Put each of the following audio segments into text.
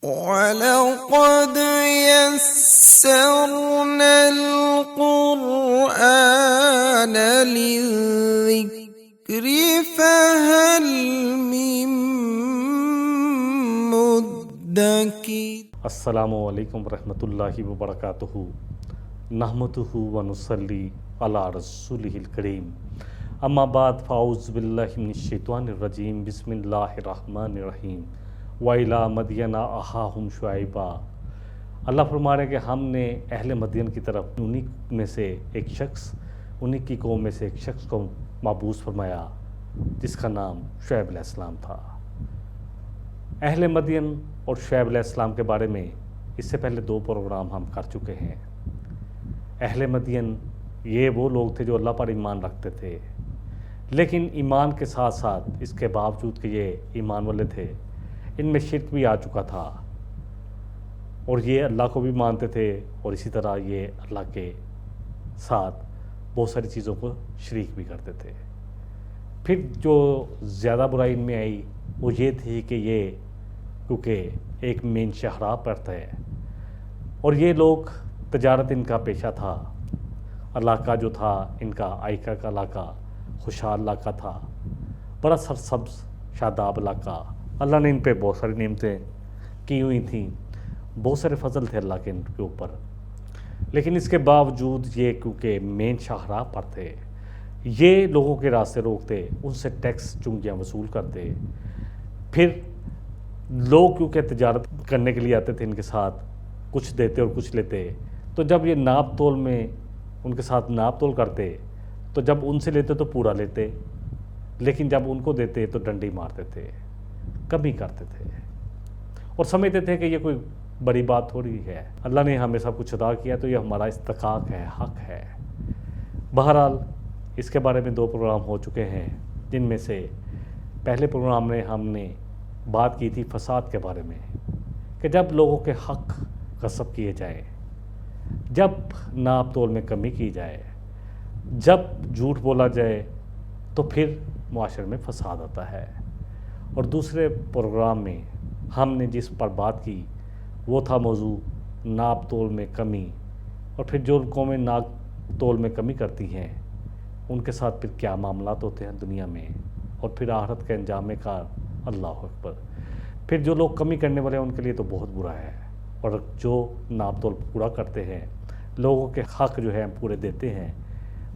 وَلَقَدْ يَسَّرْنَا الْقُرْآنَ لِلذِّكْرِ فَهَلْ مِن مُّدَّكِرٍ۔ السلام علیکم ورحمۃ اللہ وبرکاتہ۔ نحمدہ ونصلی علی رسولہ الکریم، اما بعد فاعوذ باللہ من الشیطان الرجیم، بسم اللہ الرحمن الرحیم۔ وَإِلَىٰ مَدْيَنَ أَخَاهُمْ شُعَيْبًا۔ اللہ فرما رہے کہ ہم نے اہل مدین کی طرف انہی میں سے ایک شخص، انہی کی قوم میں سے ایک شخص کو مبعوث فرمایا جس کا نام شعیب علیہ السلام تھا۔ اہل مدین اور شعیب علیہ السلام کے بارے میں اس سے پہلے 2 پروگرام ہم کر چکے ہیں۔ اہل مدین یہ وہ لوگ تھے جو اللہ پر ایمان رکھتے تھے، لیکن ایمان کے ساتھ ساتھ اس کے باوجود کہ یہ ایمان والے تھے، ان میں شرک بھی آ چکا تھا، اور یہ اللہ کو بھی مانتے تھے اور اسی طرح یہ اللہ کے ساتھ بہت ساری چیزوں کو شریک بھی کرتے تھے۔ پھر جو زیادہ برائی ان میں آئی وہ یہ تھی کہ یہ کیونکہ ایک مین شاہراہ پر تھے اور یہ لوگ تجارت ان کا پیشہ تھا، علاقہ جو تھا ان کا آئکہ کا علاقہ خوشحال علاقہ تھا، بڑا سرسبز شاداب علاقہ۔ اللہ نے ان پہ بہت ساری نعمتیں کی ہوئی تھیں، بہت سارے فضل تھے اللہ کے ان کے اوپر، لیکن اس کے باوجود یہ کیونکہ مین شاہراہ پر تھے، یہ لوگوں کے راستے روکتے، ان سے ٹیکس چنگیاں وصول کرتے۔ پھر لوگ کیونکہ تجارت کرنے کے لیے آتے تھے ان کے ساتھ، کچھ دیتے اور کچھ لیتے، تو جب یہ ناپ تول میں ان کے ساتھ ناپ تول کرتے تو جب ان سے لیتے تو پورا لیتے، لیکن جب ان کو دیتے تو ڈنڈی مارتے تھے، کمی کرتے تھے اور سمجھتے تھے کہ یہ کوئی بڑی بات تھوڑی ہے، اللہ نے ہمیں سب کچھ عطا کیا تو یہ ہمارا استحقاق ہے، حق ہے۔ بہرحال اس کے بارے میں 2 پروگرام ہو چکے ہیں، جن میں سے پہلے پروگرام میں ہم نے بات کی تھی فساد کے بارے میں، کہ جب لوگوں کے حق غصب کیے جائیں، جب ناپ تول میں کمی کی جائے، جب جھوٹ بولا جائے تو پھر معاشرے میں فساد آتا ہے۔ اور دوسرے پروگرام میں ہم نے جس پر بات کی وہ تھا موضوع ناپ تول میں کمی، اور پھر جو قومیں ناپ تول میں کمی کرتی ہیں ان کے ساتھ پھر کیا معاملات ہوتے ہیں دنیا میں، اور پھر آخرت کے انجام کار، اللہ اکبر۔ پھر جو لوگ کمی کرنے والے ہیں ان کے لیے تو بہت برا ہے، اور جو ناپ تول پورا کرتے ہیں، لوگوں کے حق جو ہیں پورے دیتے ہیں،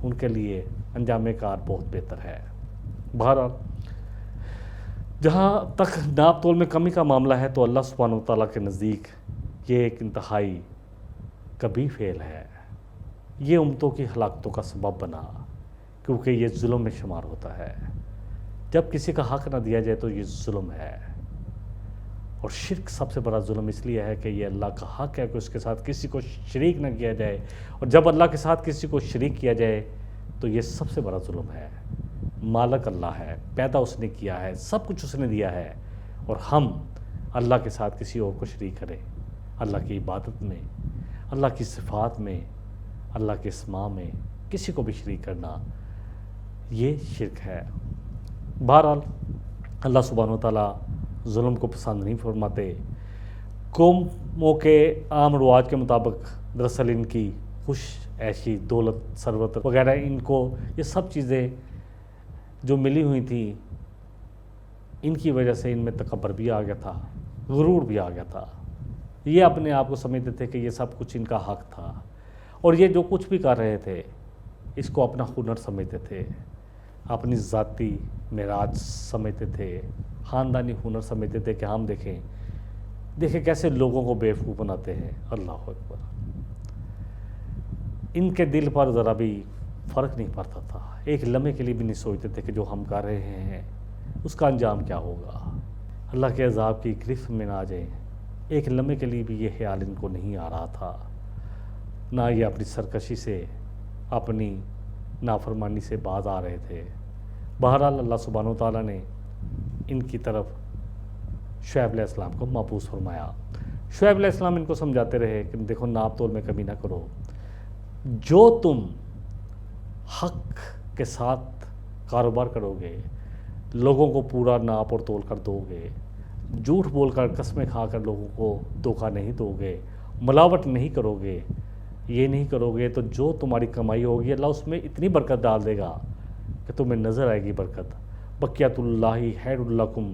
ان کے لیے انجام کار بہت بہتر ہے۔ بہرحال جہاں تک ناپ تول میں کمی کا معاملہ ہے تو اللہ سبحانہ و تعالیٰ کے نزدیک یہ ایک انتہائی کبھی فعل ہے، یہ امتوں کی ہلاکتوں کا سبب بنا، کیونکہ یہ ظلم میں شمار ہوتا ہے۔ جب کسی کا حق نہ دیا جائے تو یہ ظلم ہے، اور شرک سب سے بڑا ظلم اس لیے ہے کہ یہ اللہ کا حق ہے کہ اس کے ساتھ کسی کو شریک نہ کیا جائے، اور جب اللہ کے ساتھ کسی کو شریک کیا جائے تو یہ سب سے بڑا ظلم ہے۔ مالک اللہ ہے، پیدا اس نے کیا ہے، سب کچھ اس نے دیا ہے، اور ہم اللہ کے ساتھ کسی اور کو شریک کریں اللہ کی عبادت میں، اللہ کی صفات میں، اللہ کے اسماء میں کسی کو بھی شریک کرنا، یہ شرک ہے۔ بہرحال اللہ سبحانہ وتعالیٰ ظلم کو پسند نہیں فرماتے۔ قوموں کے عام رواج کے مطابق دراصل ان کی خوش عیشی، دولت، ثروت وغیرہ، ان کو یہ سب چیزیں جو ملی ہوئی تھیں، ان کی وجہ سے ان میں تکبر بھی آ گیا تھا، غرور بھی آ گیا تھا۔ یہ اپنے آپ کو سمجھتے تھے کہ یہ سب کچھ ان کا حق تھا، اور یہ جو کچھ بھی کر رہے تھے اس کو اپنا ہنر سمجھتے تھے، اپنی ذاتی معراج سمجھتے تھے، خاندانی ہنر سمجھتے تھے کہ ہم دیکھیں کیسے لوگوں کو بیوقوف بناتے ہیں، اللہ اکبر۔ ان کے دل پر ذرا بھی فرق نہیں پڑتا تھا، ایک لمحے کے لیے بھی نہیں سوچتے تھے کہ جو ہم کر رہے ہیں اس کا انجام کیا ہوگا، اللہ کے عذاب کی گرفت میں نہ آ جائیں۔ ایک لمحے کے لیے بھی یہ خیال ان کو نہیں آ رہا تھا، نہ یہ اپنی سرکشی سے، اپنی نافرمانی سے باز آ رہے تھے۔ بہرحال اللہ سبحانہ وتعالیٰ نے ان کی طرف شعیب علیہ السلام کو مبعوث فرمایا۔ شعیب علیہ السلام ان کو سمجھاتے رہے کہ دیکھو ناپ تول میں کمی نہ کرو، جو تم حق کے ساتھ کاروبار کرو گے، لوگوں کو پورا ناپ اور تول کر دو گے، جھوٹ بول کر قسمیں کھا کر لوگوں کو دھوکہ نہیں دو گے، ملاوٹ نہیں کرو گے، یہ نہیں کرو گے تو جو تمہاری کمائی ہوگی اللہ اس میں اتنی برکت ڈال دے گا کہ تمہیں نظر آئے گی برکت۔ بقیت اللہ خیر لکم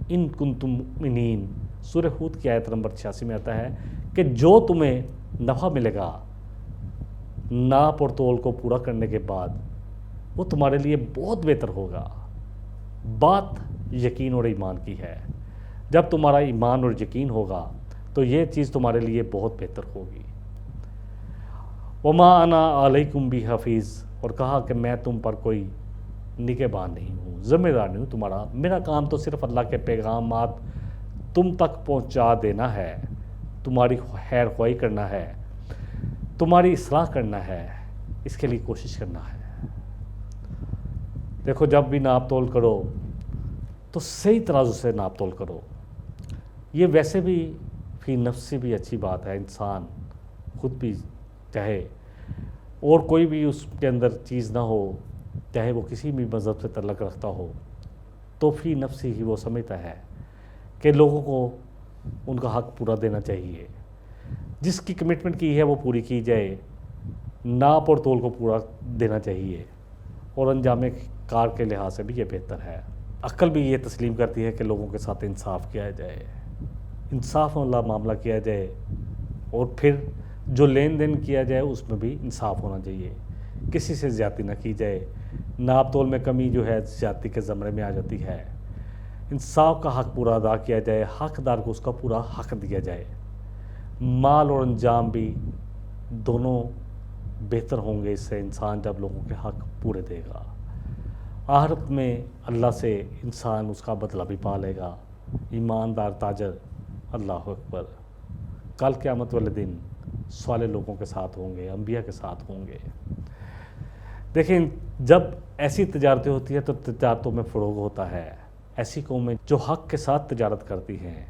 ان کنتم مؤمنین، سورہ ہود کی آیت نمبر 86 میں آتا ہے کہ جو تمہیں نفع ملے گا ناپ اور تول کو پورا کرنے کے بعد وہ تمہارے لیے بہت بہتر ہوگا۔ بات یقین اور ایمان کی ہے، جب تمہارا ایمان اور یقین ہوگا تو یہ چیز تمہارے لیے بہت بہتر ہوگی۔ وما انا علیکم بحفیظ، اور کہا کہ میں تم پر کوئی نگہبان نہیں ہوں، ذمہ دار نہیں ہوں تمہارا، میرا کام تو صرف اللہ کے پیغامات تم تک پہنچا دینا ہے، تمہاری خیر خواہی کرنا ہے، تمہاری اصلاح کرنا ہے، اس کے لیے کوشش کرنا ہے۔ دیکھو جب بھی ناپ تول کرو تو صحیح ترازو سے ناپ تول کرو، یہ ویسے بھی فی نفس سے بھی اچھی بات ہے، انسان خود بھی چاہے اور کوئی بھی اس کے اندر چیز نہ ہو، چاہے وہ کسی بھی مذہب سے تعلق رکھتا ہو، تو فی نفسی ہی وہ سمجھتا ہے کہ لوگوں کو ان کا حق پورا دینا چاہیے، جس کی کمٹمنٹ کی ہے وہ پوری کی جائے، ناپ اور تول کو پورا دینا چاہیے، اور انجام کار کے لحاظ سے بھی یہ بہتر ہے۔ عقل بھی یہ تسلیم کرتی ہے کہ لوگوں کے ساتھ انصاف کیا جائے، انصاف والا معاملہ کیا جائے، اور پھر جو لین دین کیا جائے اس میں بھی انصاف ہونا چاہیے، کسی سے زیادتی نہ کی جائے، ناپ تول میں کمی جو ہے زیادتی کے زمرے میں آ جاتی ہے، انصاف کا حق پورا ادا کیا جائے، حقدار کو اس کا پورا حق دیا جائے، مال اور انجام بھی دونوں بہتر ہوں گے اس سے انسان جب لوگوں کے حق پورے دے گا۔ آخرت میں اللہ سے انسان اس کا بدلہ بھی پا لے گا، ایماندار تاجر، اللہ اکبر، کل قیامت والے دن صالح لوگوں کے ساتھ ہوں گے، انبیاء کے ساتھ ہوں گے۔ دیکھیں جب ایسی تجارتیں ہوتی ہیں تو تجارتوں میں فروغ ہوتا ہے، ایسی قومیں جو حق کے ساتھ تجارت کرتی ہیں،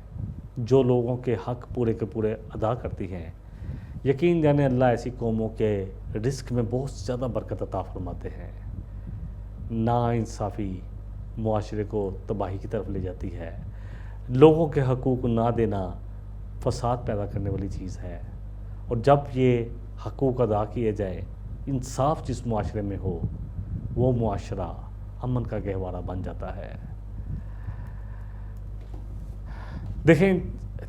جو لوگوں کے حق پورے کے پورے ادا کرتی ہیں، یقین جانے اللہ ایسی قوموں کے رزق میں بہت زیادہ برکت عطا فرماتے ہیں۔ ناانصافی معاشرے کو تباہی کی طرف لے جاتی ہے، لوگوں کے حقوق نہ دینا فساد پیدا کرنے والی چیز ہے، اور جب یہ حقوق ادا کیے جائے، انصاف جس معاشرے میں ہو وہ معاشرہ امن کا گہوارہ بن جاتا ہے۔ دیکھیں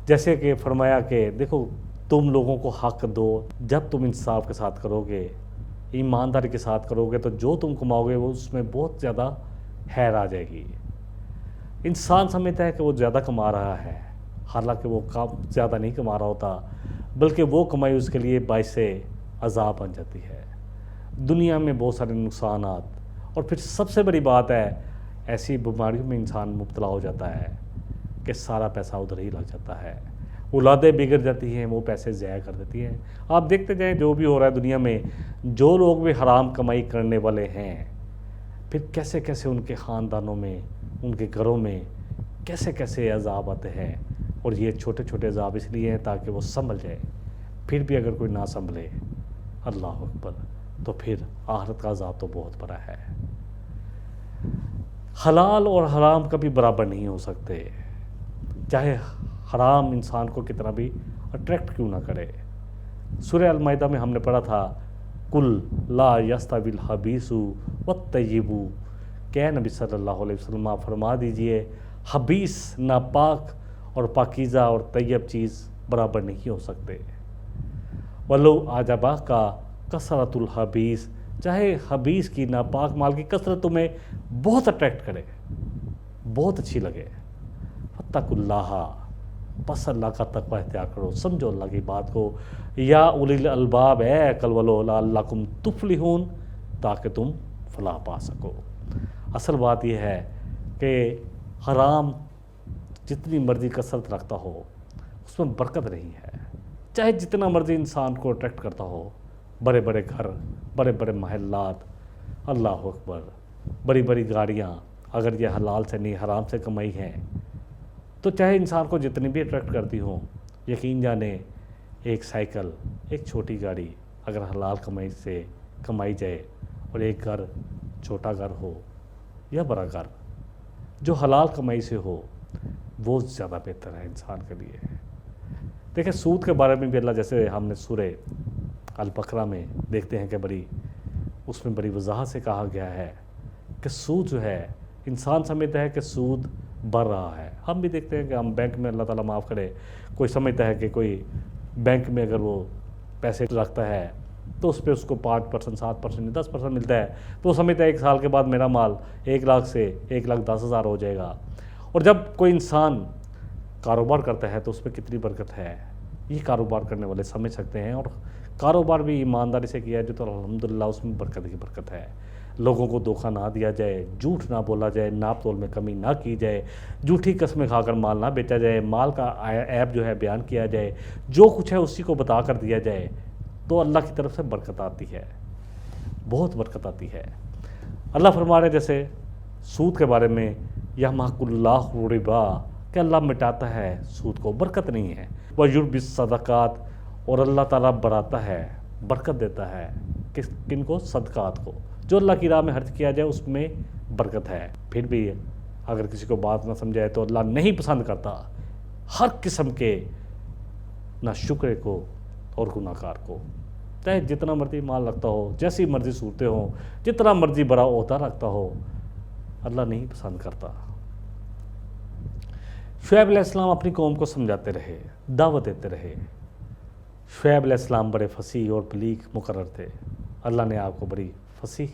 جیسے کہ فرمایا کہ دیکھو تم لوگوں کو حق دو، جب تم انصاف کے ساتھ کرو گے، ایمانداری کے ساتھ کرو گے تو جو تم کماؤ گے وہ اس میں بہت زیادہ خیر آ جائے گی۔ انسان سمجھتا ہے کہ وہ زیادہ کما رہا ہے، حالانکہ وہ زیادہ نہیں کما رہا ہوتا، بلکہ وہ کمائی اس کے لیے باعث عذاب بن جاتی ہے۔ دنیا میں بہت سارے نقصانات، اور پھر سب سے بڑی بات ہے ایسی بیماریوں میں انسان مبتلا ہو جاتا ہے کہ سارا پیسہ ادھر ہی لگ جاتا ہے، اولادیں بگڑ جاتی ہیں، وہ پیسے ضائع کر دیتی ہیں۔ آپ دیکھتے جائیں جو بھی ہو رہا ہے دنیا میں، جو لوگ بھی حرام کمائی کرنے والے ہیں، پھر کیسے کیسے ان کے خاندانوں میں، ان کے گھروں میں کیسے کیسے عذاب آتے ہیں، اور یہ چھوٹے چھوٹے عذاب اس لیے ہیں تاکہ وہ سنبھل جائے۔ پھر بھی اگر کوئی نہ سنبھلے، اللہ اکبر، تو پھر آخرت کا عذاب تو بہت بڑا ہے۔ حلال اور حرام کبھی برابر نہیں ہو سکتے، چاہے حرام انسان کو کتنا بھی اٹریکٹ کیوں نہ کرے۔ سورہ المائدہ میں ہم نے پڑھا تھا کل لا یستوی الخبیث والطیب، کہ نبی صلی اللہ علیہ وسلم آپ فرما دیجئے خبیث ناپاک اور پاکیزہ اور طیب چیز برابر نہیں ہو سکتے۔ ولو اعجبک کا کثرت الخبیث، چاہے خبیث کی ناپاک مال کی کثرت تمہیں بہت اٹریکٹ کرے، بہت اچھی لگے، فاتقوا اللہ، بس اللہ کا تقوی اختیار کرو، سمجھو اللہ کی بات کو، یا اولی الالباب، اے عقل والو، لعلکم تفلحون، تاکہ تم فلاح پا سکو۔ اصل بات یہ ہے کہ حرام جتنی مرضی کثرت رکھتا ہو اس میں برکت نہیں ہے، چاہے جتنا مرضی انسان کو اٹریکٹ کرتا ہو، بڑے بڑے گھر، بڑے بڑے محلات، اللہ اکبر، بڑی بڑی گاڑیاں، اگر یہ حلال سے نہیں حرام سے کمائی ہے تو چاہے انسان کو جتنی بھی اٹریکٹ کرتی ہوں، یقین جانے ایک سائیکل، ایک چھوٹی گاڑی اگر حلال کمائی سے کمائی جائے، اور ایک گھر، چھوٹا گھر ہو یا بڑا گھر، جو حلال کمائی سے ہو، وہ زیادہ بہتر ہے انسان کے لیے۔ دیکھیں سود کے بارے میں بھی اللہ، جیسے ہم نے سورہ البقرہ میں دیکھتے ہیں کہ اس میں بڑی وضاحت سے کہا گیا ہے کہ سود جو ہے، انسان سمجھتا ہے کہ سود بڑھ رہا ہے۔ ہم بھی دیکھتے ہیں کہ ہم بینک میں، اللہ تعالیٰ معاف کرے، کوئی سمجھتا ہے کہ کوئی بینک میں اگر وہ پیسے رکھتا ہے تو اس پہ اس کو 5%، 7%، 10% ملتا ہے، تو وہ سمجھتا ہے 1 سال کے بعد میرا مال 1 لاکھ سے 1,10,000 ہو جائے گا۔ اور جب کوئی انسان کاروبار کرتا ہے تو اس پہ کتنی برکت ہے، یہ کاروبار کرنے والے سمجھ سکتے ہیں۔ اور کاروبار بھی ایمانداری سے کیا ہے تو الحمدللہ اس میں برکت ہی برکت ہے۔ لوگوں کو دھوکہ نہ دیا جائے، جھوٹ نہ بولا جائے، ناپ تول میں کمی نہ کی جائے، جھوٹی قسمیں کھا کر مال نہ بیچا جائے، مال کا عیب جو ہے بیان کیا جائے، جو کچھ ہے اسی کو بتا کر دیا جائے، تو اللہ کی طرف سے برکت آتی ہے، بہت برکت آتی ہے۔ اللہ فرما رہے جیسے سود کے بارے میں، یمحق اللہ الربا، کہ اللہ مٹاتا ہے سود کو، برکت نہیں ہے۔ وَیُرْبِی الصَّدَقَاتِ، اور اللہ تعالیٰ بڑھاتا ہے، برکت دیتا ہے کن کو؟ صدقات کو۔ جو اللہ کی راہ میں خرچ کیا جائے اس میں برکت ہے۔ پھر بھی اگر کسی کو بات نہ سمجھائے تو اللہ نہیں پسند کرتا ہر قسم کے نہ شکرے کو اور گناہ کار کو، چاہے جتنا مرضی مال رکھتا ہو، جیسی مرضی صورتیں ہوں، جتنا مرضی بڑا عہدہ رکھتا ہو، اللہ نہیں پسند کرتا۔ شعیب علیہ السلام اپنی قوم کو سمجھاتے رہے، دعوت دیتے رہے۔ شعیب علیہ السلام بڑے فصیح اور بلیغ مقرر تھے۔ اللہ نے آپ کو بڑی فصیح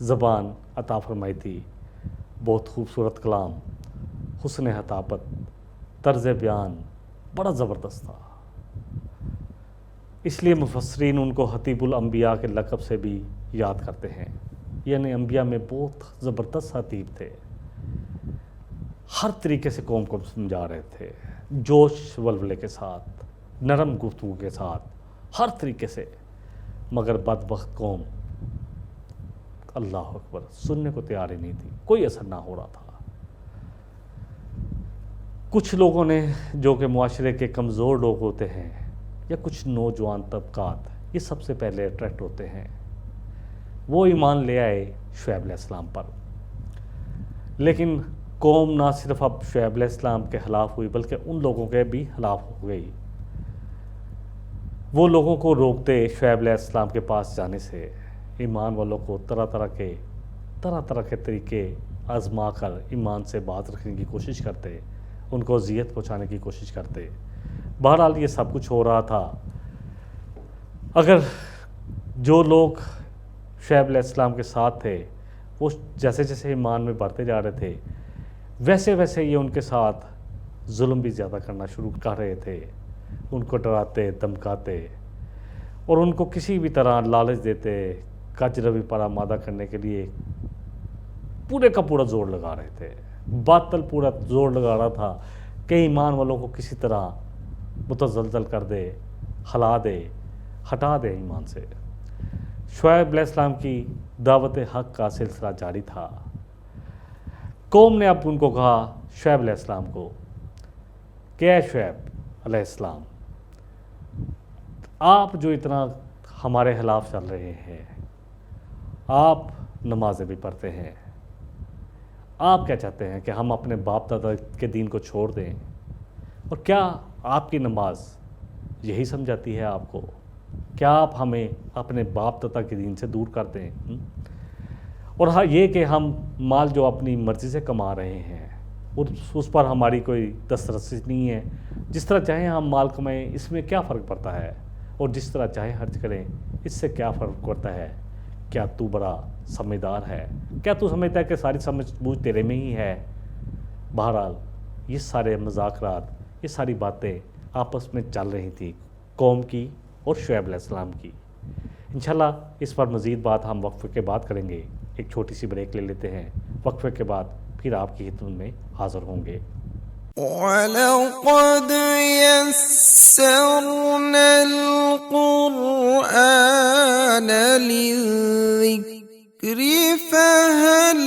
زبان عطا فرمائی تھی، بہت خوبصورت کلام، حسن خطابت، طرز بیان بڑا زبردست تھا۔ اس لیے مفسرین ان کو خطیب الانبیاء کے لقب سے بھی یاد کرتے ہیں، یعنی انبیاء میں بہت زبردست خطیب تھے، ہر طریقے سے قوم کو سمجھا رہے تھے، جوش ولولے کے ساتھ، نرم گفتگو کے ساتھ، ہر طریقے سے۔ مگر بدبخت قوم، اللہ اکبر، سننے کو تیار ہی نہیں تھی، کوئی اثر نہ ہو رہا تھا۔ کچھ لوگوں نے، جو کہ معاشرے کے کمزور لوگ ہوتے ہیں یا کچھ نوجوان طبقات، یہ سب سے پہلے اٹریکٹ ہوتے ہیں، وہ ایمان لے آئے شعیب علیہ السلام پر۔ لیکن قوم نہ صرف اب شعیب علیہ السلام کے خلاف ہوئی بلکہ ان لوگوں کے بھی خلاف ہو گئی۔ وہ لوگوں کو روکتے شعیب علیہ السلام کے پاس جانے سے، ایمان والوں کو طرح طرح کے طریقے آزما کر ایمان سے باز رکھنے کی کوشش کرتے، ان کو اذیت پہنچانے کی کوشش کرتے۔ بہرحال یہ سب کچھ ہو رہا تھا۔ اگر جو لوگ شعیب علیہ السلام کے ساتھ تھے وہ جیسے جیسے ایمان میں بڑھتے جا رہے تھے، ویسے ویسے یہ ان کے ساتھ ظلم بھی زیادہ کرنا شروع کر رہے تھے، ان کو ڈراتے، دھمکاتے اور ان کو کسی بھی طرح لالچ دیتے، کج روی پر آمادہ کرنے کے لیے پورے کا پورا زور لگا رہے تھے۔ باطل پورا زور لگا رہا تھا کہ ایمان والوں کو کسی طرح متزلزل کر دے، ہلا دے، ہٹا دے ایمان سے۔ شعیب علیہ السلام کی دعوت حق کا سلسلہ جاری تھا۔ قوم نے اب ان کو کہا، شعیب علیہ السلام کو، کہ اے شعیب علیہ السلام، آپ جو اتنا ہمارے خلاف چل رہے ہیں، آپ نمازیں بھی پڑھتے ہیں، آپ کیا چاہتے ہیں کہ ہم اپنے باپ دادا کے دین کو چھوڑ دیں؟ اور کیا آپ کی نماز یہی سمجھاتی ہے آپ کو؟ کیا آپ ہمیں اپنے باپ دادا کے دین سے دور کر دیں؟ اور ہاں یہ کہ ہم مال جو اپنی مرضی سے کما رہے ہیں اس پر ہماری کوئی دسترسی نہیں ہے، جس طرح چاہیں ہم مال کمائیں، اس میں کیا فرق پڑتا ہے؟ اور جس طرح چاہیں خرچ کریں، اس سے کیا فرق پڑتا ہے؟ کیا تو بڑا سمجھدار ہے؟ کیا تو سمجھتا ہے کہ ساری سمجھ بوجھ تیرے میں ہی ہے؟ بہرحال یہ سارے مذاکرات، یہ ساری باتیں آپس میں چل رہی تھی، قوم کی اور شعیب علیہ السلام کی۔ انشاءاللہ اس پر مزید بات ہم وقفے کے بعد کریں گے۔ ایک چھوٹی سی بریک لے لیتے ہیں، وقفے کے بعد پھر آپ کی خدمت میں حاضر ہوں گے۔ وَلَقَدْ يَسَّرْنَا الْقُرْآنَ لِلذِّكْرِ فَهَلْ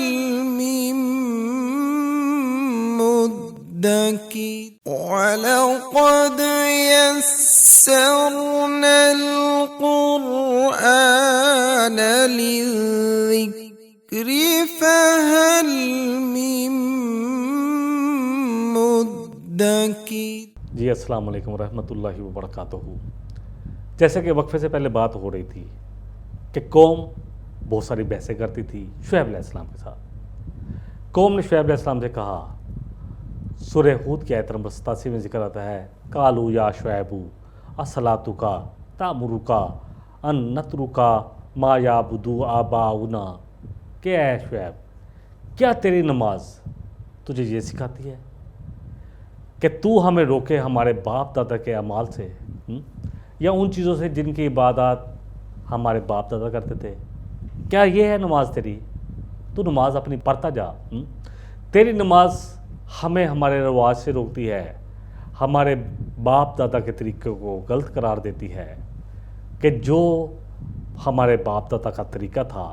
مِن مُّدَّكِرٍ وَلَقَدْ يَسَّرْنَا الْقُرْآنَ لِلذِّكْرِ فَهَلْ مِن مُّدَّكِرٍ مدکر جی السلام علیکم ورحمۃ اللہ وبرکاتہ۔ جیسے کہ وقفے سے پہلے بات ہو رہی تھی کہ قوم بہت ساری بحثیں کرتی تھی شعیب علیہ السلام کے ساتھ۔ قوم نے شعیب علیہ السلام سے کہا، سورہ ہود کی آیت نمبر 87 میں ذکر آتا ہے، قالوا یا شعیب اصلاتک تأمرک ان نترک ما یعبد آباؤنا، کہ اے شعیب کیا تیری نماز تجھے یہ سکھاتی ہے کہ تو ہمیں روکے ہمارے باپ دادا کے اعمال سے، یا ان چیزوں سے جن کی عبادات ہمارے باپ دادا کرتے تھے؟ کیا یہ ہے نماز تیری؟ تو نماز اپنی پڑھتا جا۔ تیری نماز ہمیں ہمارے رواج سے روکتی ہے، ہمارے باپ دادا کے طریقے کو غلط قرار دیتی ہے، کہ جو ہمارے باپ دادا کا طریقہ تھا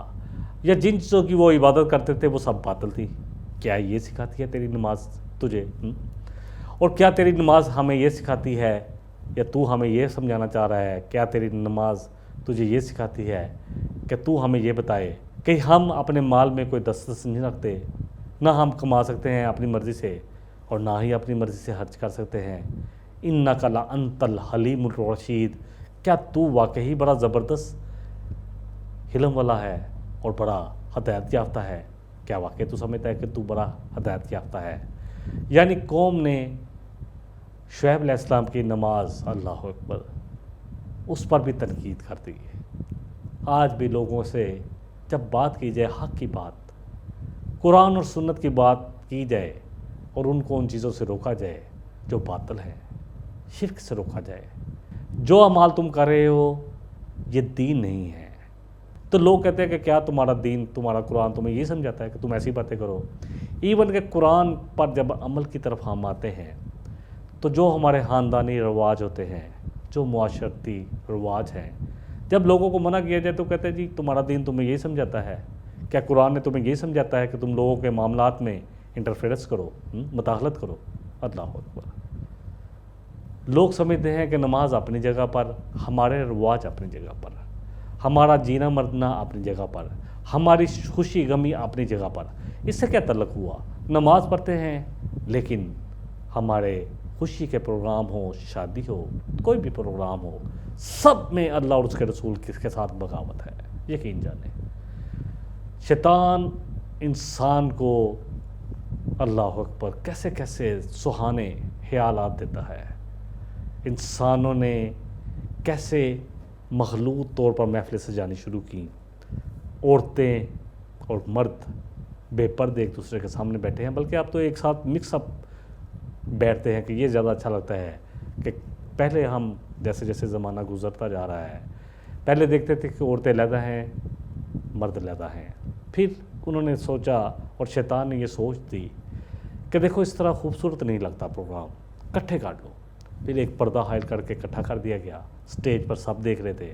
یا جن چیزوں کی وہ عبادت کرتے تھے وہ سب باطل تھی۔ کیا یہ سکھاتی ہے تیری نماز تجھے؟ اور کیا تیری نماز ہمیں یہ سکھاتی ہے، یا تو ہمیں یہ سمجھانا چاہ رہا ہے، کیا تیری نماز تجھے یہ سکھاتی ہے کہ تو ہمیں یہ بتائے کہ ہم اپنے مال میں کوئی دسترس نہیں رکھتے، نہ ہم کما سکتے ہیں اپنی مرضی سے اور نہ ہی اپنی مرضی سے خرچ کر سکتے ہیں؟ انک لانت الحلیم الرشید، کیا تو واقعی بڑا زبردست حلم والا ہے اور بڑا ہدایت یافتہ ہے؟ کیا واقعی تو سمجھتا ہے کہ تو بڑا ہدایت یافتہ ہے؟ یعنی قوم نے شعیب علیہ السلام کی نماز، اللہ اکبر، اس پر بھی تنقید کر دی ہے۔ آج بھی لوگوں سے جب بات کی جائے حق کی بات، قرآن اور سنت کی بات کی جائے اور ان کو ان چیزوں سے روکا جائے جو باطل ہے، شرک سے روکا جائے، جو اعمال تم کر رہے ہو یہ دین نہیں ہے، تو لوگ کہتے ہیں کہ کیا تمہارا دین، تمہارا قرآن تمہیں یہ سمجھاتا ہے کہ تم ایسی باتیں کرو؟ ایون کہ قرآن پر جب عمل کی طرف ہم آتے ہیں تو جو ہمارے خاندانی رواج ہوتے ہیں، جو معاشرتی رواج ہیں، جب لوگوں کو منع کیا جائے تو کہتے ہیں جی تمہارا دین تمہیں یہ سمجھاتا ہے، کیا قرآن نے تمہیں یہ سمجھاتا ہے کہ تم لوگوں کے معاملات میں انٹرفیئرنس کرو، مداخلت کرو؟ اللہ اکبر۔ لوگ سمجھتے ہیں کہ نماز اپنی جگہ پر، ہمارے رواج اپنی جگہ پر، ہمارا جینا مرنا اپنی جگہ پر، ہماری خوشی غمی اپنی جگہ پر۔ اس سے کیا تعلق ہوا؟ نماز پڑھتے ہیں لیکن ہمارے خوشی کے پروگرام ہو، شادی ہو، کوئی بھی پروگرام ہو، سب میں اللہ اور اس کے رسول کے ساتھ بغاوت ہے۔ یقین جانیں شیطان انسان کو، اللہ اکبر، کیسے کیسے سہانے خیالات دیتا ہے۔ انسانوں نے کیسے مخلوط طور پر محفلیں سجانی شروع کی، عورتیں اور مرد بے پردے ایک دوسرے کے سامنے بیٹھے ہیں، بلکہ اب تو ایک ساتھ مکس اپ بیٹھتے ہیں کہ یہ زیادہ اچھا لگتا ہے کہ پہلے ہم جیسے جیسے زمانہ گزرتا جا رہا ہے، پہلے دیکھتے تھے کہ عورتیں علیحدہ ہیں مرد علیحدہ ہیں، پھر انہوں نے سوچا اور شیطان نے یہ سوچ دی کہ دیکھو اس طرح خوبصورت نہیں لگتا پروگرام، کٹھے کاٹ لو۔ پھر ایک پردہ حائل کر کے اکٹھا کر دیا گیا، سٹیج پر سب دیکھ رہے تھے۔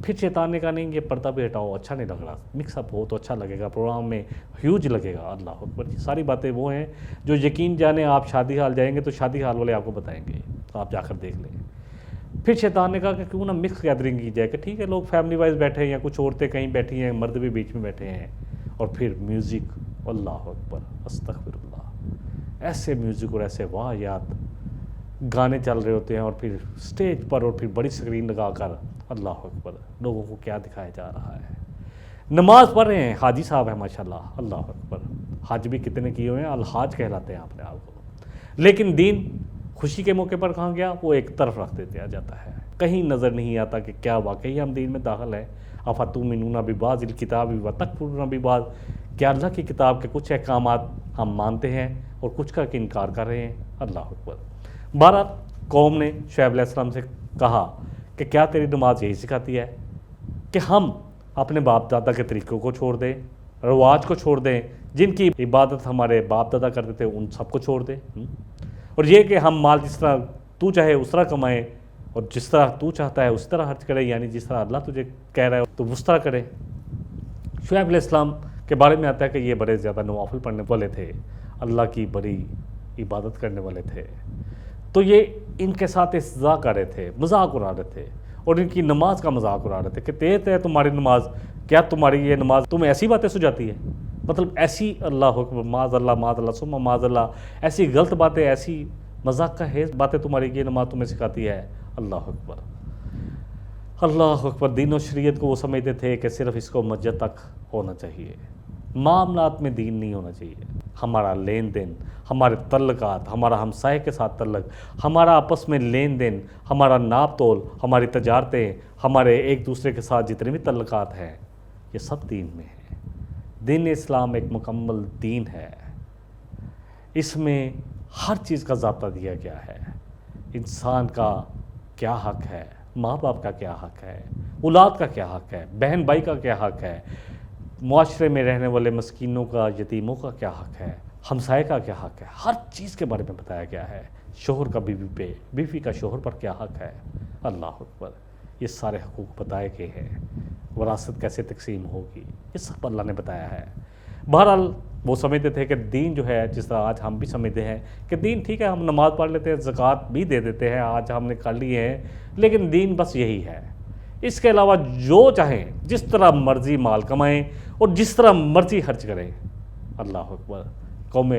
پھر شیطان نے کہا نہیں یہ پردہ بھی ہٹاؤ، اچھا نہیں لگ رہا، مکس اپ ہو تو اچھا لگے گا، پروگرام میں ہیوج لگے گا۔ اللہ اکبر۔ یہ ساری باتیں وہ ہیں جو یقین جانے آپ شادی ہال جائیں گے تو شادی ہال والے آپ کو بتائیں گے، آپ جا کر دیکھ لیں۔ پھر شیطان نے کہا کہ کیوں نہ مکس گیدرنگ کی جائے، کہ ٹھیک ہے لوگ فیملی وائز بیٹھے ہیں یا کچھ عورتیں کہیں بیٹھی ہیں، مرد بھی بیچ میں بیٹھے ہیں، اور پھر میوزک، اللہ اکبر، استغفر اللہ، ایسے میوزک اور ایسے واہیات گانے چل رہے ہوتے ہیں، اور پھر سٹیج پر اور پھر بڑی اسکرین لگا کر، اللہ اکبر، لوگوں کو کیا دکھایا جا رہا ہے۔ نماز پڑھ رہے ہیں، حاجی صاحب ہیں ماشاءاللہ، اللہ اکبر، حج بھی کتنے کیے ہوئے ہیں، الحاج کہلاتے ہیں اپنے آپ کو، لیکن دین خوشی کے موقع پر کہاں گیا، وہ ایک طرف رکھ دیا جاتا ہے۔ کہیں نظر نہیں آتا کہ کیا واقعی ہم دین میں داخل ہیں۔ افتؤمنون ببعض الکتاب وتکفرون ببعض، کیا اللہ کی کتاب کے کچھ احکامات ہم مانتے ہیں اور کچھ کا انکار کر رہے ہیں؟ اللہ اکبر۔ بہرحال قوم نے شعیب علیہ السلام سے کہا کہ کیا تیری نماز یہی سکھاتی ہے کہ ہم اپنے باپ دادا کے طریقوں کو چھوڑ دیں، رواج کو چھوڑ دیں، جن کی عبادت ہمارے باپ دادا کرتے تھے ان سب کو چھوڑ دیں، اور یہ کہ ہم مال جس طرح تو چاہے اس طرح کمائیں اور جس طرح تو چاہتا ہے اس طرح خرچ کرے، یعنی جس طرح اللہ تجھے کہہ رہا ہے تو اس طرح کرے۔ شعیب علیہ السلام کے بارے میں آتا ہے کہ یہ بڑے زیادہ نوافل پڑھنے والے تھے، اللہ کی بڑی عبادت کرنے والے تھے، تو یہ ان کے ساتھ استہزاء کر رہے تھے، مذاق اڑا رہے تھے، اور ان کی نماز کا مذاق اڑا رہے تھے کہ تیز ہے تمہاری نماز، کیا تمہاری یہ نماز تمہیں ایسی باتیں سجاتی ہے؟ مطلب ایسی، اللہ حکم، معاذ اللہ ثم معاذ اللہ، ایسی غلط باتیں، ایسی مذاق کا ہے باتیں تمہاری یہ نماز تمہیں سکھاتی ہے؟ اللہ اکبر، اللہ اکبر۔ دین و شریعت کو وہ سمجھتے تھے کہ صرف اس کو مسجد تک ہونا چاہیے، معاملات میں دین نہیں ہونا چاہیے۔ ہمارا لین دین، ہمارے تعلقات، ہمارا ہمسائے کے ساتھ تعلق، ہمارا آپس میں لین دین، ہمارا ناپ تول، ہماری تجارتیں، ہمارے ایک دوسرے کے ساتھ جتنے بھی تعلقات ہیں، یہ سب دین میں ہیں۔ دین اسلام ایک مکمل دین ہے، اس میں ہر چیز کا ضابطہ دیا گیا ہے۔ انسان کا کیا حق ہے، ماں باپ کا کیا حق ہے، اولاد کا کیا حق ہے، بہن بھائی کا کیا حق ہے، معاشرے میں رہنے والے مسکینوں کا، یتیموں کا کیا حق ہے، ہمسائے کا کیا حق ہے، ہر چیز کے بارے میں بتایا گیا ہے۔ شوہر کا بیوی پہ، بیوی کا شوہر پر کیا حق ہے، اللہ اکبر، یہ سارے حقوق بتائے گئے ہیں۔ وراثت کیسے تقسیم ہوگی، یہ سب اللہ نے بتایا ہے۔ بہرحال وہ سمجھتے تھے کہ دین جو ہے، جس طرح آج ہم بھی سمجھتے ہیں کہ دین ٹھیک ہے، ہم نماز پڑھ لیتے ہیں، زکوٰۃ بھی دے دیتے ہیں، آج ہم نے کر لی ہے، لیکن دین بس یہی ہے۔ اس کے علاوہ جو چاہیں، جس طرح مرضی مال کمائیں اور جس طرح مرضی خرچ کریں، اللہ اکبر۔ قوم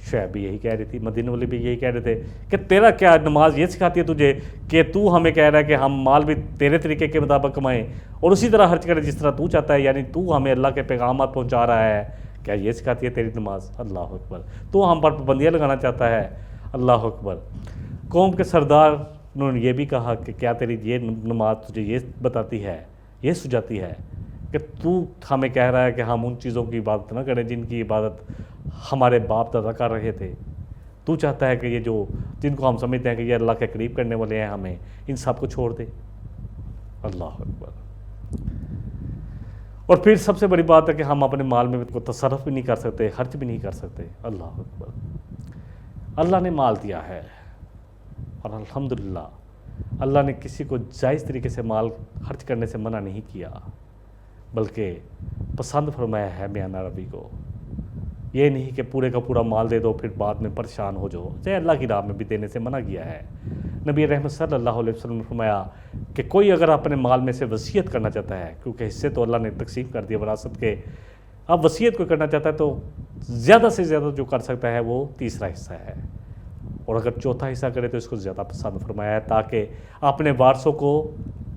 شعیب بھی یہی کہہ رہی تھی، مدینے والے بھی یہی کہہ رہے تھے کہ تیرا کیا نماز یہ سکھاتی ہے تجھے کہ تو ہمیں کہہ رہا ہے کہ ہم مال بھی تیرے طریقے کے مطابق کمائیں اور اسی طرح خرچ کریں جس طرح تو چاہتا ہے، یعنی تو ہمیں اللہ کے پیغامات پہنچا رہا ہے، کیا یہ سکھاتی ہے تیری نماز؟ اللہ اکبر۔ تو ہم پر پابندیاں لگانا چاہتا ہے، اللہ اکبر۔ قوم کے سردار نے یہ بھی کہا کہ کیا تیری یہ نماز تجھے یہ بتاتی ہے، یہ سجاتی ہے کہ تو ہمیں کہہ رہا ہے کہ ہم ان چیزوں کی عبادت نہ کریں جن کی عبادت ہمارے باپ دادا کر رہے تھے، تو چاہتا ہے کہ یہ جو جن کو ہم سمجھتے ہیں کہ یہ اللہ کے قریب کرنے والے ہیں، ہمیں ان سب کو چھوڑ دے، اللہ اکبر۔ اور پھر سب سے بڑی بات ہے کہ ہم اپنے مال میں کوئی تصرف بھی نہیں کر سکتے، خرچ بھی نہیں کر سکتے، اللہ اکبر۔ اللہ نے مال دیا ہے اور الحمدللہ اللہ نے کسی کو جائز طریقے سے مال خرچ کرنے سے منع نہیں کیا، بلکہ پسند فرمایا ہے میاں نبی کو۔ یہ نہیں کہ پورے کا پورا مال دے دو پھر بعد میں پریشان ہو جاؤ، چاہے اللہ کی راہ میں بھی دینے سے منع کیا ہے۔ نبی رحمت صلی اللہ علیہ وسلم نے فرمایا کہ کوئی اگر اپنے مال میں سے وصیت کرنا چاہتا ہے، کیونکہ حصے تو اللہ نے تقسیم کر دیا وراثت کے، اب وصیت کو کرنا چاہتا ہے تو زیادہ سے زیادہ جو کر سکتا ہے وہ تیسرا حصہ ہے، اور اگر چوتھا حصہ کرے تو اس کو زیادہ پسند فرمایا ہے، تاکہ اپنے وارثوں کو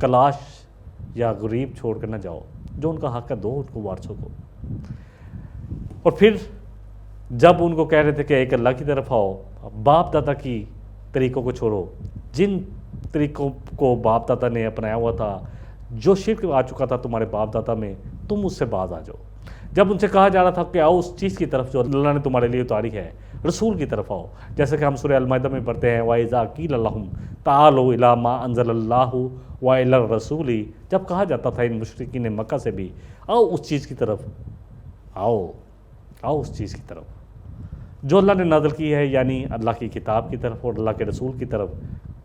کلاش یا غریب چھوڑ کر نہ جاؤ، جو ان کا حق ہے دو ان کو، وارثوں کو۔ اور پھر جب ان کو کہہ رہے تھے کہ ایک اللہ کی طرف آؤ، باپ دادا کی طریقوں کو چھوڑو، جن طریقوں کو باپ دادا نے اپنایا ہوا تھا، جو شرک آ چکا تھا تمہارے باپ دادا میں، تم اس سے باز آ جاؤ۔ جب ان سے کہا جا رہا تھا کہ آؤ اس چیز کی طرف جو اللہ نے تمہارے لیے اتاری ہے، رسول کی طرف آؤ، جیسے کہ ہم سورہ المائدہ میں پڑھتے ہیں وَإِذَا قِيلَ لَهُمْ تَعَالَوْا إِلَىٰ مَا أَنزَلَ اللَّهُ وَإِلَى الرَّسُولِ، جب کہا جاتا تھا ان مشرکین مکہ سے بھی، آؤ اس چیز کی طرف، آؤ اس چیز کی طرف جو اللہ نے نازل کی ہے، یعنی اللہ کی کتاب کی طرف اور اللہ کے رسول کی طرف۔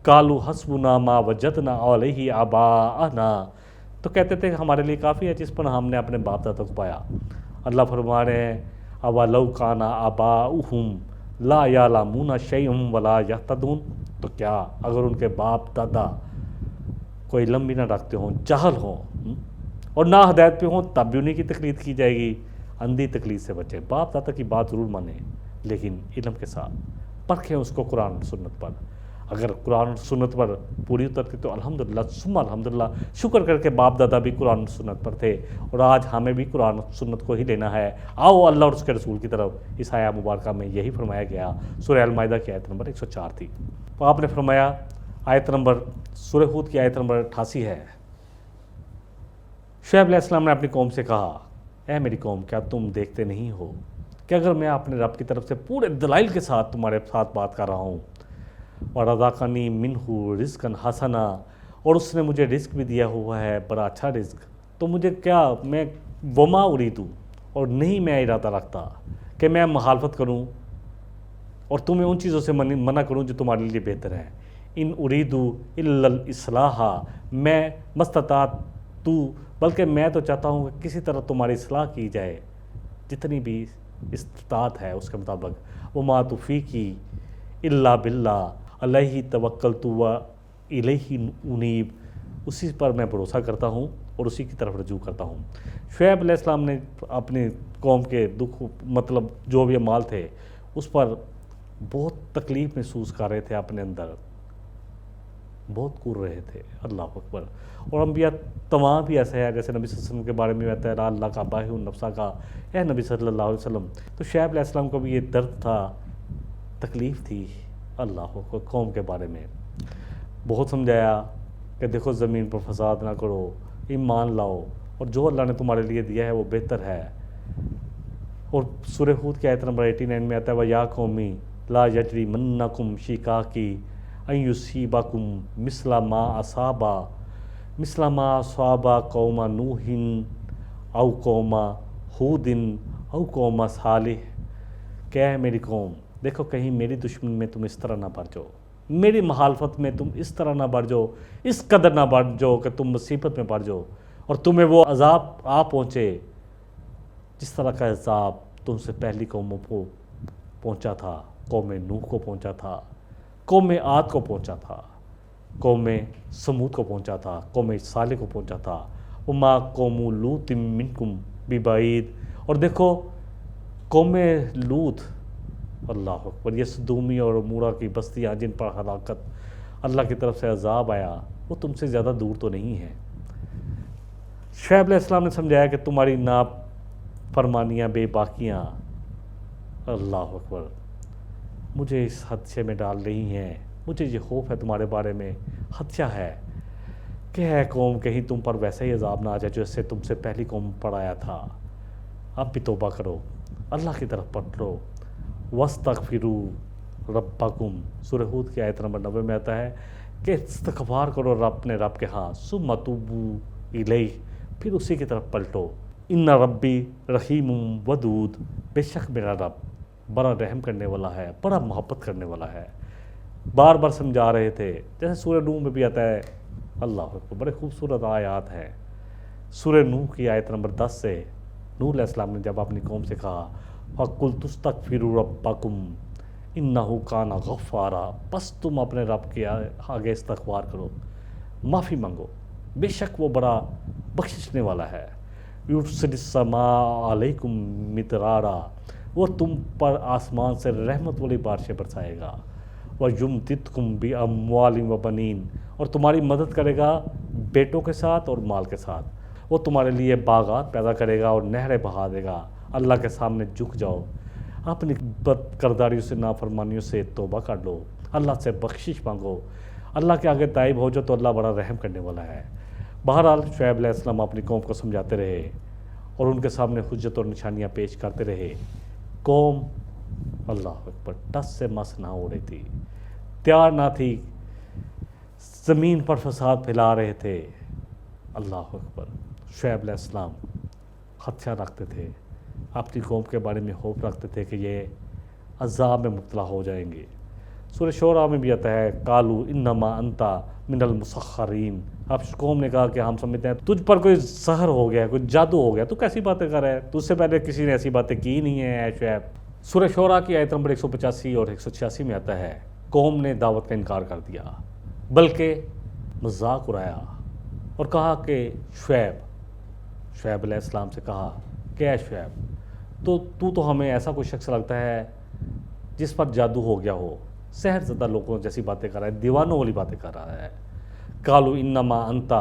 قالوا حسبنا ما وجدنا علیہ آباءنا، تو کہتے تھے ہمارے لیے کافی ہے جس پر ہم نے اپنے باپ دادا کو پایا۔ اللہ فرما رہے ہیں اولو کان آباؤہم لا یعلمون شیئا ولا یہتدون، تو کیا اگر ان کے باپ دادا کوئی علم بھی نہ رکھتے ہوں، جاہل ہوں اور نہ ہدایت پہ ہوں، تب بھی انہیں کی تقلید کی جائے گی۔ اندھی تقلید سے بچیں، باپ دادا کی بات ضرور مانیں لیکن علم کے ساتھ، پرکھیں اس کو قرآن اور سنت پر۔ اگر قرآن اور سنت پر پوری اترتی تو الحمدللہ ثم الحمدللہ، شکر کر کے باپ دادا بھی قرآن اور سنت پر تھے، اور آج ہمیں بھی قرآن اور سنت کو ہی لینا ہے۔ آؤ اللہ اور اس کے رسول کی طرف۔ اس آیہ مبارکہ میں یہی فرمایا گیا، سورہ المائدہ کی آیت نمبر 104 تھی۔ تو آپ نے فرمایا آیت نمبر سورہ ہود کی آیت نمبر 88 ہے، شعیب علیہ السلام نے اپنی قوم سے کہا، اے میری قوم، کیا تم دیکھتے نہیں ہو کہ اگر میں اپنے رب کی طرف سے پورے دلائل کے ساتھ تمہارے ساتھ بات کر رہا ہوں، وَرَزَقَنِي مِنْهُ رِزْقًا حَسَنًا، اور اس نے مجھے رزق بھی دیا ہوا ہے بڑا اچھا رزق، تو مجھے کیا، میں وما اریدو، اور نہیں میں ارادہ رکھتا کہ میں مخالفت کروں اور تمہیں ان چیزوں سے منع کروں جو تمہارے لیے بہتر ہیں۔ ان اریدو الا الاصلاح، میں مستطاعت تو، بلکہ میں تو چاہتا ہوں کہ کسی طرح تمہاری اصلاح کی جائے، جتنی بھی استطاعت ہے اس کے مطابق۔ وما توفیقی الا باللہ علیہ توکلت والیہ انیب، اسی پر میں بھروسہ کرتا ہوں اور اسی کی طرف رجوع کرتا ہوں۔ شعیب علیہ السلام نے اپنی قوم کے دکھ، مطلب جو بھی مال تھے اس پر بہت تکلیف محسوس کر رہے تھے اپنے اندر، بہت کور رہے تھے، اللہ اکبر۔ اور انبیاء تمام بھی ایسے ہیں، جیسے نبی صلی اللہ علیہ وسلم کے بارے میں آتا ہے اللہ کا باہ النفسہ کا، اے نبی صلی اللہ علیہ وسلم۔ تو شعیب علیہ السلام کو بھی یہ درد تھا، تکلیف تھی اللہ کو قوم کے بارے میں۔ بہت سمجھایا کہ دیکھو زمین پر فساد نہ کرو، ایمان لاؤ، اور جو اللہ نے تمہارے لیے دیا ہے وہ بہتر ہے۔ اور سورہ ہود کی آیت نمبر 89 میں آتا ہے وَيَا قَوْمِ لَا يَجْرِمَنَّكُمْ شِقَاقِي أَن يُصِيبَكُم مِثْلَ مَا أَصَابَ قَوْمَ نُوحٍ أَوْ قَوْمَ هُودٍ أَوْ قَوْمَ صَالِحٍ، کہ ہے میری قوم دیکھو کہیں میری دشمنی میں تم اس طرح نہ بڑھ جاؤ، میری مخالفت میں تم اس طرح نہ بڑھ جاؤ، اس قدر نہ بڑھ جاؤ کہ تم مصیبت میں پڑ جاؤ اور تمہیں وہ عذاب آ پہنچے جس طرح کا عذاب تم سے پہلی قوموں کو پہنچا تھا، قوم نوح کو پہنچا تھا، قوم عاد کو پہنچا تھا، قوم سمود کو پہنچا تھا، قوم صالح کو پہنچا تھا، وما قوم لوط منکم ببعید۔ اور دیکھو قوم لوط، اللہ اکبر، یہ سدومی اور عمورہ کی بستیاں جن پر ہلاکت اللہ کی طرف سے عذاب آیا، وہ تم سے زیادہ دور تو نہیں ہے۔ شعیب علیہ السلام نے سمجھایا کہ تمہاری نافرمانیاں بے باکیاں اللہ اکبر مجھے اس خدشے میں ڈال رہی ہیں، مجھے یہ خوف ہے تمہارے بارے میں، خدشہ ہے کہ ہے قوم کہیں تم پر ویسا ہی عذاب نہ آ جائے جیسے تم سے پہلی قوم پر آیا تھا۔ اب بھی توبہ کرو، اللہ کی طرف پلٹو، وَاسْتَغْفِرُوا رَبَّكُمْ، سورہ ہود کی آیت نمبر 90 میں آتا ہے کہ استغفار کرو اپنے رب کے ہاں، ثُمَّ تُوبُوا إِلَيْهِ، پھر اسی کی طرف پلٹو۔ ان ربی رحیم ودود، بے شک میرا رب بڑا رحم کرنے والا ہے، بڑا محبت کرنے والا ہے۔ بار بار سمجھا رہے تھے، جیسے سورہ نوح میں بھی آتا ہے، اللہ اکبر، بڑے خوبصورت آیات ہیں۔ سورہ نوح کی آیت نمبر 10 سے نوح علیہ السلام نے جب اپنی قوم سے کہا فَقُلْتُ اسْتَغْفِرُوا رَبَّكُمْ إِنَّهُ كَانَ غَفَّارًا، بس تم اپنے رب کے آگے استغفار کرو، معافی مانگو، بے شک وہ بڑا بخشنے والا ہے۔ یُرْسِلِ السَّمَاءَ عَلَيْكُمْ مِدْرَارًا، وہ تم پر آسمان سے رحمت والی بارشیں برسائے گا، وَيُمْدِدْكُمْ بِأَمْوَالٍ وَبَنِينَ، اور تمہاری مدد کرے گا بیٹوں کے ساتھ اور مال کے ساتھ، وہ تمہارے لیے باغات پیدا کرے گا اور نہریں بہا دے گا۔ اللہ کے سامنے جھک جاؤ، اپنی بد کرداریوں سے نافرمانیوں سے توبہ کر لو، اللہ سے بخشش مانگو، اللہ کے آگے تائب ہو جاؤ تو اللہ بڑا رحم کرنے والا ہے۔ بہرحال شعیب علیہ السلام اپنی قوم کو سمجھاتے رہے اور ان کے سامنے حجت اور نشانیاں پیش کرتے رہے۔ قوم اللہ اکبر ٹس سے مس نہ ہو رہی تھی، تیار نہ تھی، زمین پر فساد پھیلا رہے تھے، اللہ اکبر۔ شعیب علیہ السلام خدشہ رکھتے تھے، اپنی قوم کے بارے میں خوف رکھتے تھے کہ یہ عذاب میں مبتلا ہو جائیں گے۔ سورہ شعراء میں بھی آتا ہے قالوا انما انت من المسخرین، اب قوم نے کہا کہ ہم سمجھتے ہیں تجھ پر کوئی سحر ہو گیا، کوئی جادو ہو گیا، تو کیسی باتیں کر رہا ہے، تجھ سے پہلے کسی نے ایسی باتیں کی نہیں ہیں اے شعیب۔ سورہ شعراء کی آیت نمبر 185 اور 186 میں آتا ہے قوم نے دعوت کا انکار کر دیا، بلکہ مذاق اڑایا اور کہا کہ شعیب علیہ السلام سے کہا کہ اے شعیب تو ہمیں ایسا کوئی شخص لگتا ہے جس پر جادو ہو گیا ہو، سحر زدہ لوگوں جیسی باتیں کر رہا ہے، دیوانوں والی باتیں کر رہا ہے۔ قالوا انما انت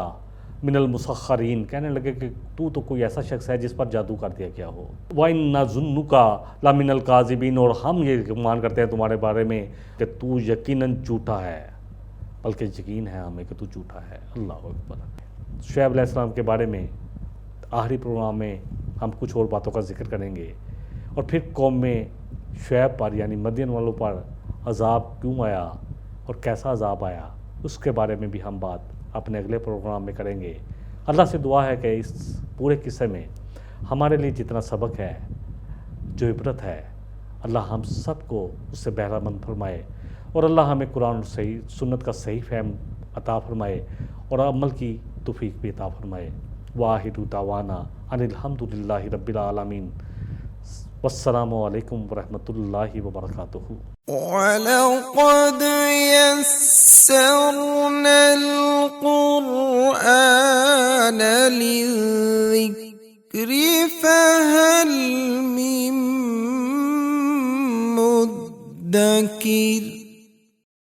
من المسخرین، کہنے لگے کہ تو کوئی ایسا شخص ہے جس پر جادو کر دیا گیا ہو۔ وَإِنَّ ظُنُّكَ لَمِنَ الْكَاذِبِينَ، اور ہم یہ گمان کرتے ہیں تمہارے بارے میں کہ تو یقیناً جھوٹا ہے، بلکہ یقین ہے ہمیں کہ تو جھوٹا ہے، اللہ اکبر۔ شعیب علیہ السلام کے بارے میں آخری پروگرام میں ہم کچھ اور باتوں کا ذکر کریں گے، اور پھر قوم میں شعیب پر یعنی مدین والوں پر عذاب کیوں آیا اور کیسا عذاب آیا، اس کے بارے میں بھی ہم بات اپنے اگلے پروگرام میں کریں گے۔ اللہ سے دعا ہے کہ اس پورے قصے میں ہمارے لیے جتنا سبق ہے، جو عبرت ہے، اللہ ہم سب کو اس سے بہرہ مند فرمائے، اور اللہ ہمیں قرآن اور صحیح سنت کا صحیح فہم عطا فرمائے اور عمل کی توفیق بھی عطا فرمائے۔ وآخر دعوانا ان الحمد للہ رب العالمین، والسلام علیکم ورحمۃ اللہ وبرکاتہ۔ وَلَقَدْ يَسَّرْنَا